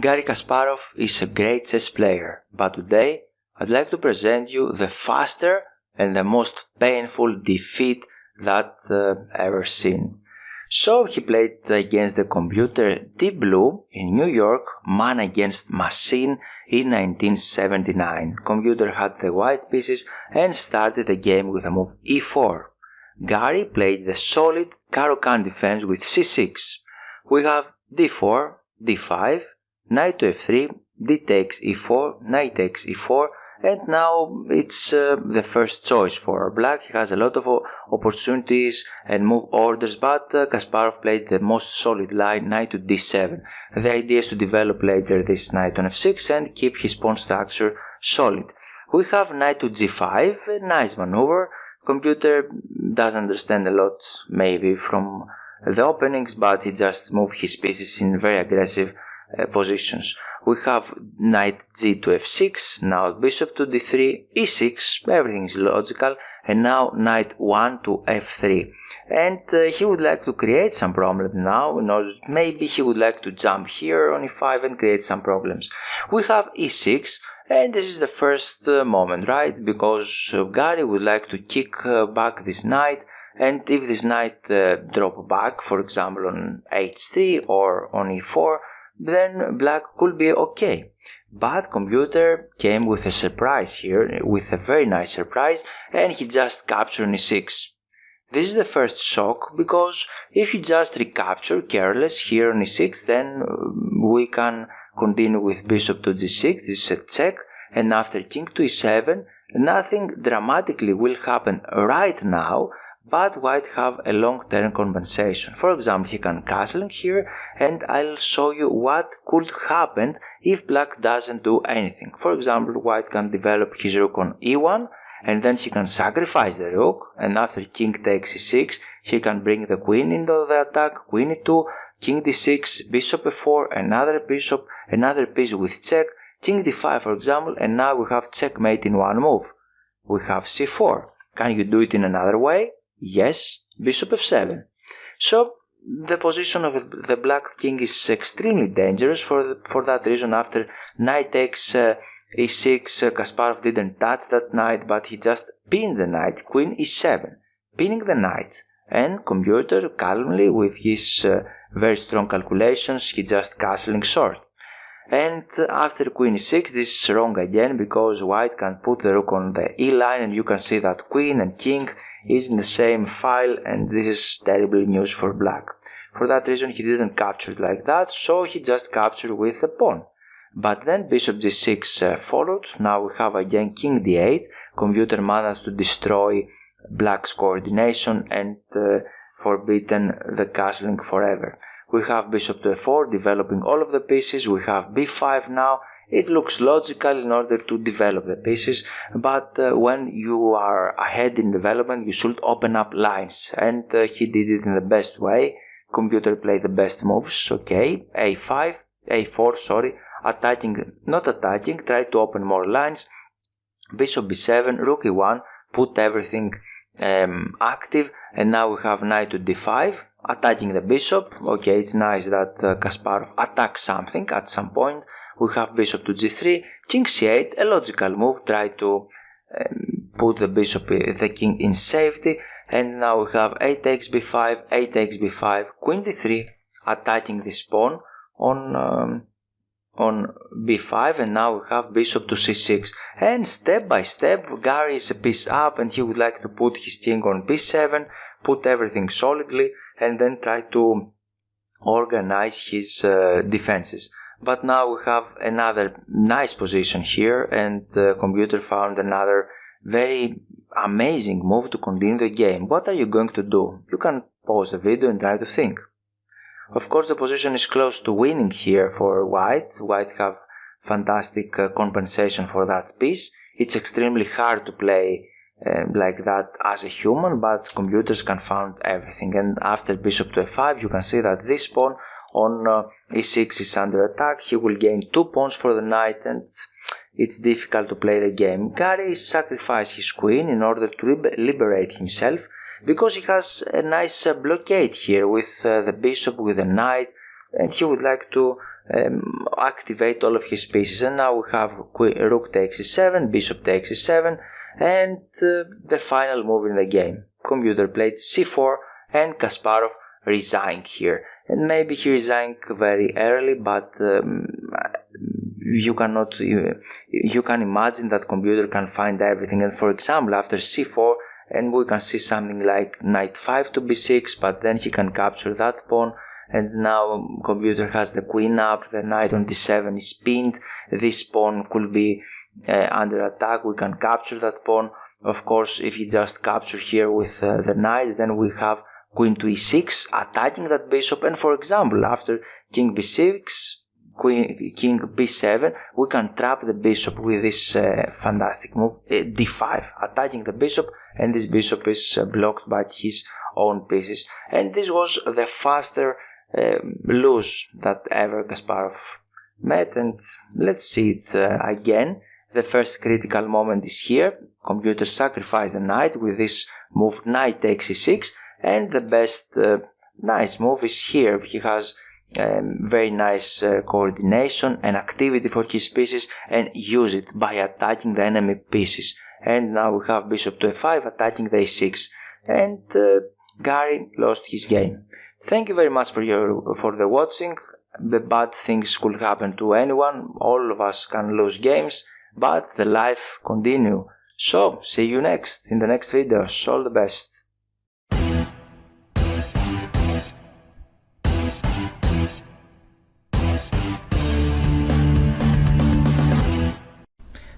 Garry Kasparov is a great chess player, but today I'd like to present you the faster and the most painful defeat that ever seen. So he played against the computer Deep Blue in New York, man against machine in 1979. Computer had the white pieces and started the game with a move e4. Garry played the solid Caro-Kann defense with c6. We have d4, d5, knight to f3, d takes e4, knight takes e4, and now it's the first choice for black. He has a lot of opportunities and move orders, but Kasparov played the most solid line, knight to d7. The idea is to develop later this knight on f6 and keep his pawn structure solid. We have knight to g5, a nice maneuver. Computer doesn't understand a lot maybe from the openings, but he just moved his pieces in very aggressive positions. We have knight g to f6, now bishop to d3, e6, everything is logical, and now knight 1 to f3. And he would like to create some problem now, in order maybe he would like to jump here on e5 and create some problems. We have e6, and this is the first moment, right? Because Garry would like to kick back this knight, and if this knight drop back, for example on h3 or on e4, then black could be okay. But computer came with a surprise here, with a very nice surprise, and he just captured on e6. This is the first shock, because if you just recapture careless here on e6, then we can continue with bishop to g6, this is a check, and after king to e7, nothing dramatically will happen right now, but white have a long-term compensation. For example, he can castle here, and I'll show you what could happen if black doesn't do anything. For example, white can develop his rook on e1, and then he can sacrifice the rook, and after king takes e6, he can bring the queen into the attack, queen e2, king d6, bishop e4, another piece with check, king d5 for example, and now we have checkmate in one move. We have c4. Can you do it in another way? Yes, bishop f7. So the position of the black king is extremely dangerous. For that reason, after knight takes e6, Kasparov didn't touch that knight, but he just pinned the knight, queen e7, pinning the knight, and computer calmly with his very strong calculations, he just castling short. And after queen e6, this is wrong again, because white can put the rook on the e line, and you can see that queen and king is in the same file, and this is terrible news for black. For that reason he didn't capture it like that, so he just captured with the pawn. But then bishop g6 followed. Now we have again king d8. Computer managed to destroy black's coordination and forbidden the castling forever. We have bishop to f4, developing all of the pieces. We have b5 now. It looks logical in order to develop the pieces, but when you are ahead in development, you should open up lines, and he did it in the best way. Computer played the best moves, okay, a4, sorry, not attacking, try to open more lines, bishop b7, rook e1, put everything active, and now we have knight to d5, attacking the bishop. Okay, it's nice that Kasparov attacks something at some point. We have bishop to g3, king c8, a logical move, try to put the king in safety, and now we have a takes b5, queen d3, attacking this pawn on b5, and now we have bishop to c6, and step by step Garry is a piece up, and he would like to put his king on b7, put everything solidly, and then try to organize his defenses. But now we have another nice position here, and the computer found another very amazing move to continue the game. What are you going to do? You can pause the video and try to think. Of course, the position is close to winning here for white. White have fantastic compensation for that piece. It's extremely hard to play like that as a human, but computers can find everything. And after bishop to f5, you can see that this pawn on e6 is under attack. He will gain 2 pawns for the knight, and it's difficult to play the game. Garry sacrificed his queen in order to liberate himself, because he has a nice blockade here with the bishop, with the knight, and he would like to activate all of his pieces. And now we have rook takes e7, bishop takes e7, and the final move in the game. Computer played c4 and Kasparov resigned here. And maybe he resigned very early, but you can imagine that computer can find everything. And for example, after c4, and we can see something like knight 5 to b6, but then he can capture that pawn. And now computer has the queen up, the knight on d7 is pinned. This pawn could be under attack. We can capture that pawn. Of course, if you just capture here with the knight, then we have queen to e6 attacking that bishop. And for example, after king b6, king b7, we can trap the bishop with this fantastic move, d5, attacking the bishop, and this bishop is blocked by his own pieces. And this was the faster lose that ever Kasparov met. And let's see it again. The first critical moment is here. Computer sacrificed the knight with this move, knight takes e6, and the best nice move is here. He has very nice coordination and activity for his pieces, and use it by attacking the enemy pieces. And now we have bishop to e5 attacking the e6, and Garry lost his game. Thank you very much for the watching. The bad things could happen to anyone. All of us can lose games, but the life continue. So see you next in the next videos. All the best.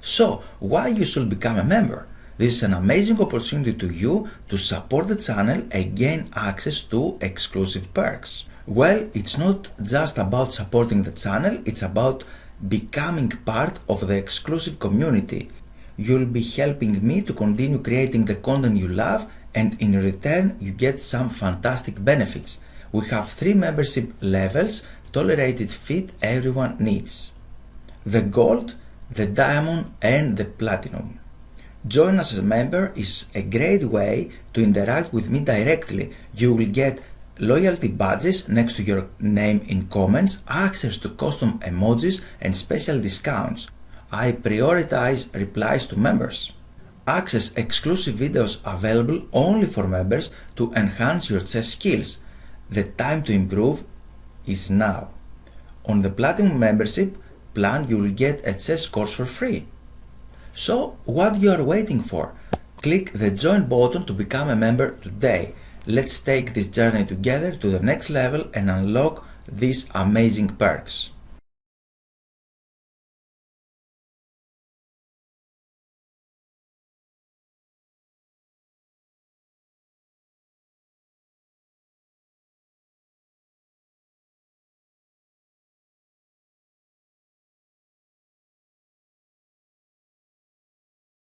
So, why you should become a member? This is an amazing opportunity to you to support the channel and gain access to exclusive perks. Well, it's not just about supporting the channel, it's about becoming part of the exclusive community. You'll be helping me to continue creating the content you love, and in return you get some fantastic benefits. We have 3 membership levels tolerated fit everyone needs: the gold, the diamond and the platinum. Join us as a member is a great way to interact with me directly. You will get loyalty badges next to your name in comments, access to custom emojis and special discounts. I prioritize replies to members. Access exclusive videos available only for members to enhance your chess skills. The time to improve is now. On the platinum membership plan, you will get a chess course for free. So what you are waiting for? Click the join button to become a member today. Let's take this journey together to the next level and unlock these amazing perks.